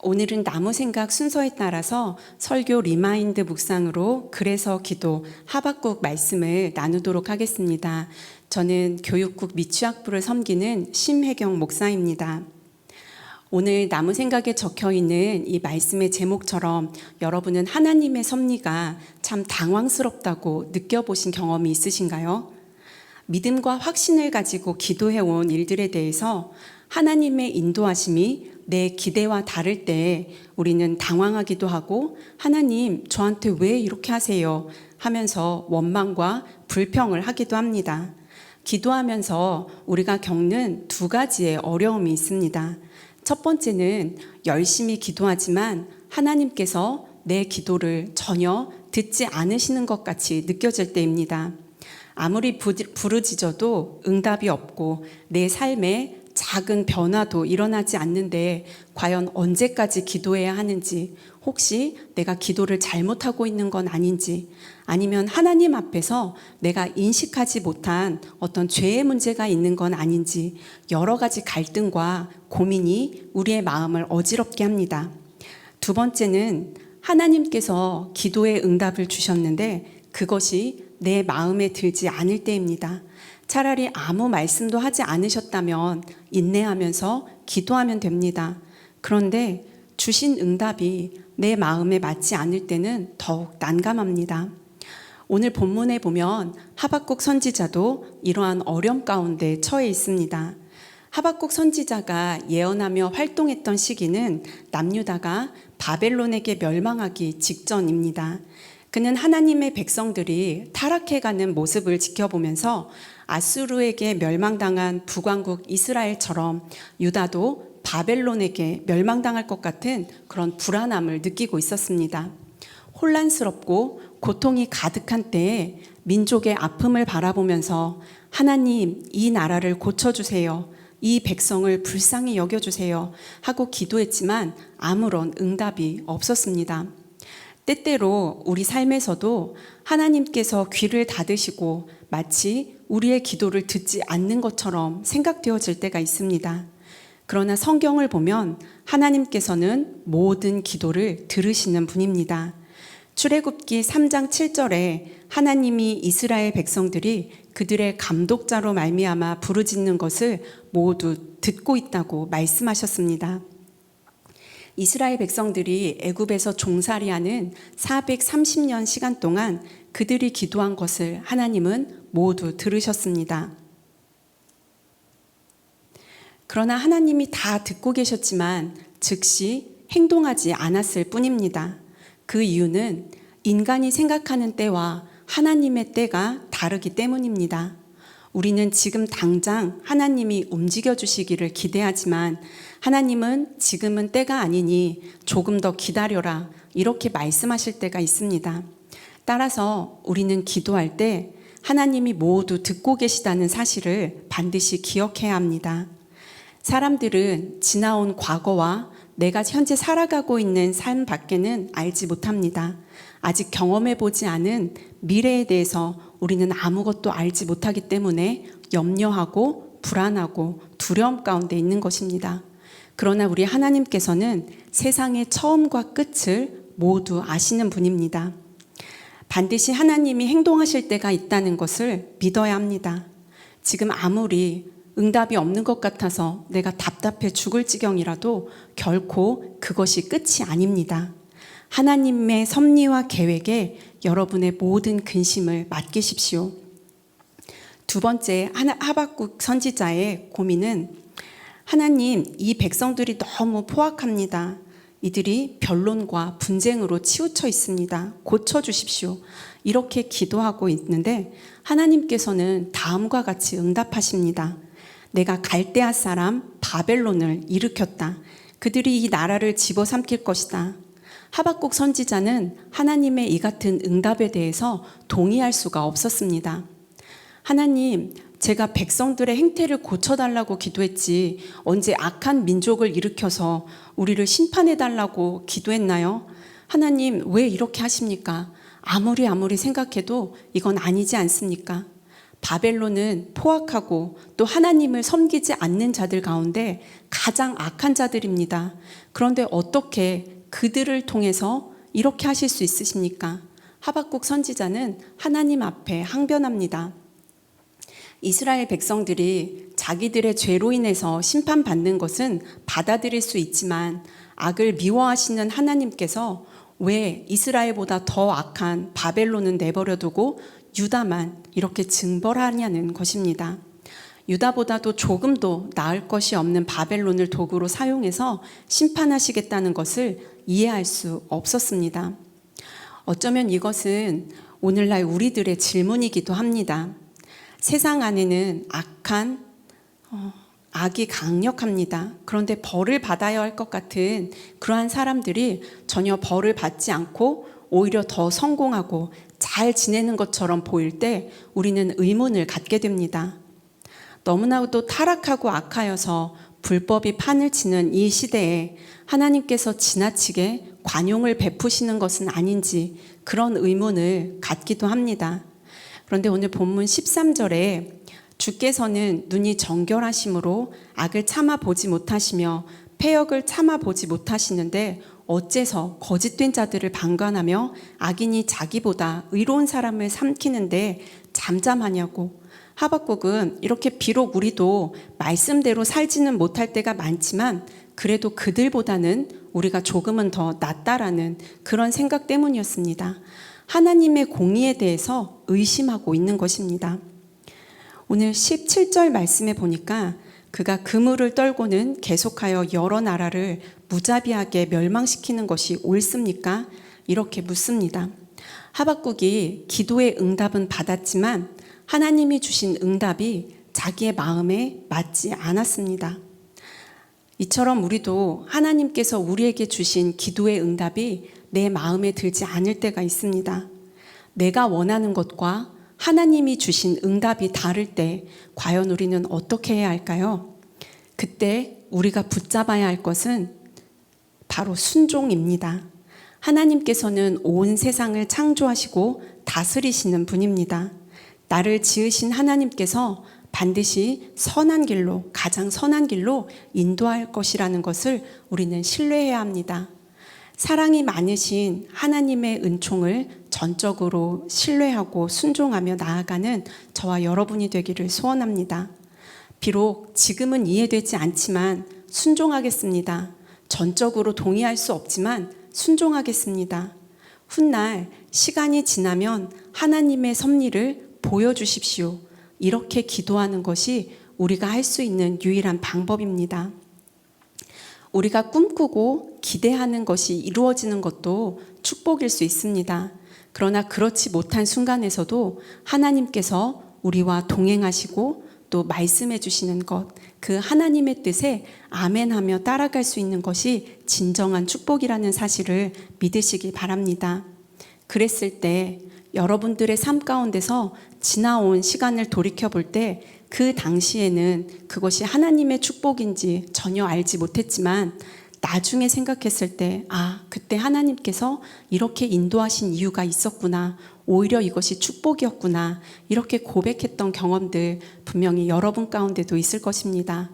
오늘은 나무 생각 순서에 따라서 설교 리마인드 묵상으로 그래서 기도 하박국 말씀을 나누도록 하겠습니다. 저는 교육국 미취학부를 섬기는 심혜경 목사입니다. 오늘 나무 생각에 적혀 있는 이 말씀의 제목처럼 여러분은 하나님의 섭리가 참 당황스럽다고 느껴보신 경험이 있으신가요? 믿음과 확신을 가지고 기도해온 일들에 대해서 하나님의 인도하심이 내 기대와 다를 때 우리는 당황하기도 하고 하나님 저한테 왜 이렇게 하세요? 하면서 원망과 불평을 하기도 합니다. 기도하면서 우리가 겪는 두 가지의 어려움이 있습니다. 첫 번째는 열심히 기도하지만 하나님께서 내 기도를 전혀 듣지 않으시는 것 같이 느껴질 때입니다. 아무리 부르짖어도 응답이 없고 내 삶에 작은 변화도 일어나지 않는데 과연 언제까지 기도해야 하는지, 혹시 내가 기도를 잘못하고 있는 건 아닌지, 아니면 하나님 앞에서 내가 인식하지 못한 어떤 죄의 문제가 있는 건 아닌지 여러 가지 갈등과 고민이 우리의 마음을 어지럽게 합니다. 두 번째는 하나님께서 기도의 응답을 주셨는데 그것이 내 마음에 들지 않을 때입니다. 차라리 아무 말씀도 하지 않으셨다면 인내하면서 기도하면 됩니다. 그런데 주신 응답이 내 마음에 맞지 않을 때는 더욱 난감합니다. 오늘 본문에 보면 하박국 선지자도 이러한 어려움 가운데 처해 있습니다. 하박국 선지자가 예언하며 활동했던 시기는 남유다가 바벨론에게 멸망하기 직전입니다. 그는 하나님의 백성들이 타락해가는 모습을 지켜보면서 아수르에게 멸망당한 북왕국 이스라엘처럼 유다도 바벨론에게 멸망당할 것 같은 그런 불안함을 느끼고 있었습니다. 혼란스럽고 고통이 가득한 때에 민족의 아픔을 바라보면서 하나님 이 나라를 고쳐주세요. 이 백성을 불쌍히 여겨주세요. 하고 기도했지만 아무런 응답이 없었습니다. 때때로 우리 삶에서도 하나님께서 귀를 닫으시고 마치 우리의 기도를 듣지 않는 것처럼 생각되어질 때가 있습니다. 그러나 성경을 보면 하나님께서는 모든 기도를 들으시는 분입니다. 출애굽기 3장 7절에 하나님이 이스라엘 백성들이 그들의 감독자로 말미암아 부르짖는 것을 모두 듣고 있다고 말씀하셨습니다. 이스라엘 백성들이 애굽에서 종살이하는 430년 시간 동안 그들이 기도한 것을 하나님은 모두 들으셨습니다. 그러나 하나님이 다 듣고 계셨지만 즉시 행동하지 않았을 뿐입니다. 그 이유는 인간이 생각하는 때와 하나님의 때가 다르기 때문입니다. 우리는 지금 당장 하나님이 움직여 주시기를 기대하지만 하나님은 지금은 때가 아니니 조금 더 기다려라 이렇게 말씀하실 때가 있습니다. 따라서 우리는 기도할 때 하나님이 모두 듣고 계시다는 사실을 반드시 기억해야 합니다. 사람들은 지나온 과거와 내가 현재 살아가고 있는 삶 밖에는 알지 못합니다. 아직 경험해 보지 않은 미래에 대해서 우리는 아무것도 알지 못하기 때문에 염려하고 불안하고 두려움 가운데 있는 것입니다. 그러나 우리 하나님께서는 세상의 처음과 끝을 모두 아시는 분입니다. 반드시 하나님이 행동하실 때가 있다는 것을 믿어야 합니다. 지금 아무리 응답이 없는 것 같아서 내가 답답해 죽을 지경이라도 결코 그것이 끝이 아닙니다. 하나님의 섭리와 계획에 여러분의 모든 근심을 맡기십시오. 두 번째, 하박국 선지자의 고민은 하나님, 이 백성들이 너무 포악합니다. 이들이 변론과 분쟁으로 치우쳐 있습니다. 고쳐주십시오. 이렇게 기도하고 있는데 하나님께서는 다음과 같이 응답하십니다. 내가 갈대아 사람 바벨론을 일으켰다. 그들이 이 나라를 집어삼킬 것이다. 하박국 선지자는 하나님의 이 같은 응답에 대해서 동의할 수가 없었습니다. 하나님, 제가 백성들의 행태를 고쳐달라고 기도했지 언제 악한 민족을 일으켜서 우리를 심판해달라고 기도했나요? 하나님, 왜 이렇게 하십니까? 아무리 생각해도 이건 아니지 않습니까? 바벨론은 포악하고 또 하나님을 섬기지 않는 자들 가운데 가장 악한 자들입니다. 그런데 어떻게 그들을 통해서 이렇게 하실 수 있으십니까? 하박국 선지자는 하나님 앞에 항변합니다. 이스라엘 백성들이 자기들의 죄로 인해서 심판받는 것은 받아들일 수 있지만 악을 미워하시는 하나님께서 왜 이스라엘보다 더 악한 바벨론은 내버려두고 유다만 이렇게 징벌하냐는 것입니다. 유다보다도 조금도 나을 것이 없는 바벨론을 도구로 사용해서 심판하시겠다는 것을 이해할 수 없었습니다. 어쩌면 이것은 오늘날 우리들의 질문이기도 합니다. 세상 안에는 악이 강력합니다. 그런데 벌을 받아야 할 것 같은 그러한 사람들이 전혀 벌을 받지 않고 오히려 더 성공하고 잘 지내는 것처럼 보일 때 우리는 의문을 갖게 됩니다. 너무나도 타락하고 악하여서 불법이 판을 치는 이 시대에 하나님께서 지나치게 관용을 베푸시는 것은 아닌지 그런 의문을 갖기도 합니다. 그런데 오늘 본문 13절에 주께서는 눈이 정결하심으로 악을 참아보지 못하시며 패역을 참아보지 못하시는데 어째서 거짓된 자들을 방관하며 악인이 자기보다 의로운 사람을 삼키는데 잠잠하냐고. 하박국은 이렇게 비록 우리도 말씀대로 살지는 못할 때가 많지만 그래도 그들보다는 우리가 조금은 더 낫다라는 그런 생각 때문이었습니다. 하나님의 공의에 대해서 의심하고 있는 것입니다. 오늘 17절 말씀에 보니까 그가 그물을 떨고는 계속하여 여러 나라를 무자비하게 멸망시키는 것이 옳습니까? 이렇게 묻습니다. 하박국이 기도의 응답은 받았지만 하나님이 주신 응답이 자기의 마음에 맞지 않았습니다. 이처럼 우리도 하나님께서 우리에게 주신 기도의 응답이 내 마음에 들지 않을 때가 있습니다. 내가 원하는 것과 하나님이 주신 응답이 다를 때 과연 우리는 어떻게 해야 할까요? 그때 우리가 붙잡아야 할 것은 바로 순종입니다. 하나님께서는 온 세상을 창조하시고 다스리시는 분입니다. 나를 지으신 하나님께서 반드시 선한 길로, 가장 선한 길로 인도할 것이라는 것을 우리는 신뢰해야 합니다. 사랑이 많으신 하나님의 은총을 전적으로 신뢰하고 순종하며 나아가는 저와 여러분이 되기를 소원합니다. 비록 지금은 이해되지 않지만 순종하겠습니다. 전적으로 동의할 수 없지만 순종하겠습니다. 훗날 시간이 지나면 하나님의 섭리를 보여주십시오. 이렇게 기도하는 것이 우리가 할 수 있는 유일한 방법입니다. 우리가 꿈꾸고 기대하는 것이 이루어지는 것도 축복일 수 있습니다. 그러나 그렇지 못한 순간에서도 하나님께서 우리와 동행하시고 또 말씀해 주시는 것, 그 하나님의 뜻에 아멘하며 따라갈 수 있는 것이 진정한 축복이라는 사실을 믿으시기 바랍니다. 그랬을 때 여러분들의 삶 가운데서 지나온 시간을 돌이켜 볼 때 그 당시에는 그것이 하나님의 축복인지 전혀 알지 못했지만 나중에 생각했을 때 그때 하나님께서 이렇게 인도하신 이유가 있었구나, 오히려 이것이 축복이었구나, 이렇게 고백했던 경험들 분명히 여러분 가운데도 있을 것입니다.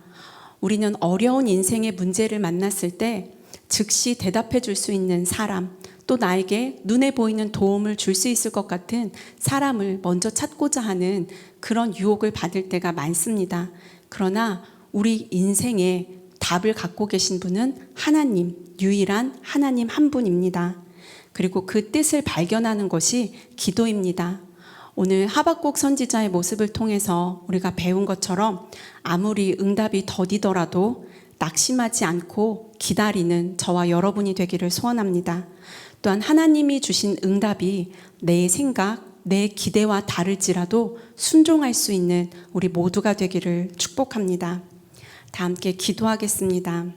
우리는 어려운 인생의 문제를 만났을 때 즉시 대답해 줄 수 있는 사람, 또 나에게 눈에 보이는 도움을 줄 수 있을 것 같은 사람을 먼저 찾고자 하는 그런 유혹을 받을 때가 많습니다. 그러나 우리 인생에 답을 갖고 계신 분은 하나님, 유일한 하나님 한 분입니다. 그리고 그 뜻을 발견하는 것이 기도입니다. 오늘 하박국 선지자의 모습을 통해서 우리가 배운 것처럼 아무리 응답이 더디더라도 낙심하지 않고 기다리는 저와 여러분이 되기를 소원합니다. 또한 하나님이 주신 응답이 내 생각, 내 기대와 다를지라도 순종할 수 있는 우리 모두가 되기를 축복합니다. 다 함께 기도하겠습니다.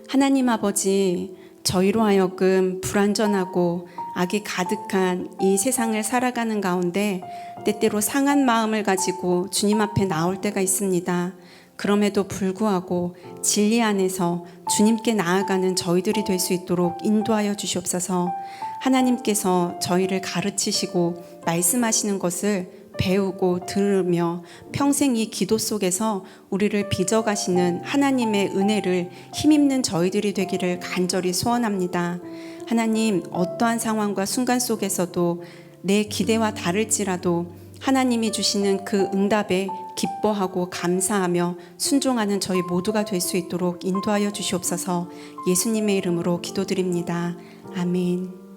하나님 아버지, 저희로 하여금 불완전하고 악이 가득한 이 세상을 살아가는 가운데 때때로 상한 마음을 가지고 주님 앞에 나올 때가 있습니다. 그럼에도 불구하고 진리 안에서 주님께 나아가는 저희들이 될 수 있도록 인도하여 주시옵소서. 하나님께서 저희를 가르치시고 말씀하시는 것을 배우고 들으며 평생 이 기도 속에서 우리를 빚어가시는 하나님의 은혜를 힘입는 저희들이 되기를 간절히 소원합니다. 하나님, 어떠한 상황과 순간 속에서도 내 기대와 다를지라도 하나님이 주시는 그 응답에 기뻐하고 감사하며 순종하는 저희 모두가 될 수 있도록 인도하여 주시옵소서. 예수님의 이름으로 기도드립니다. 아멘.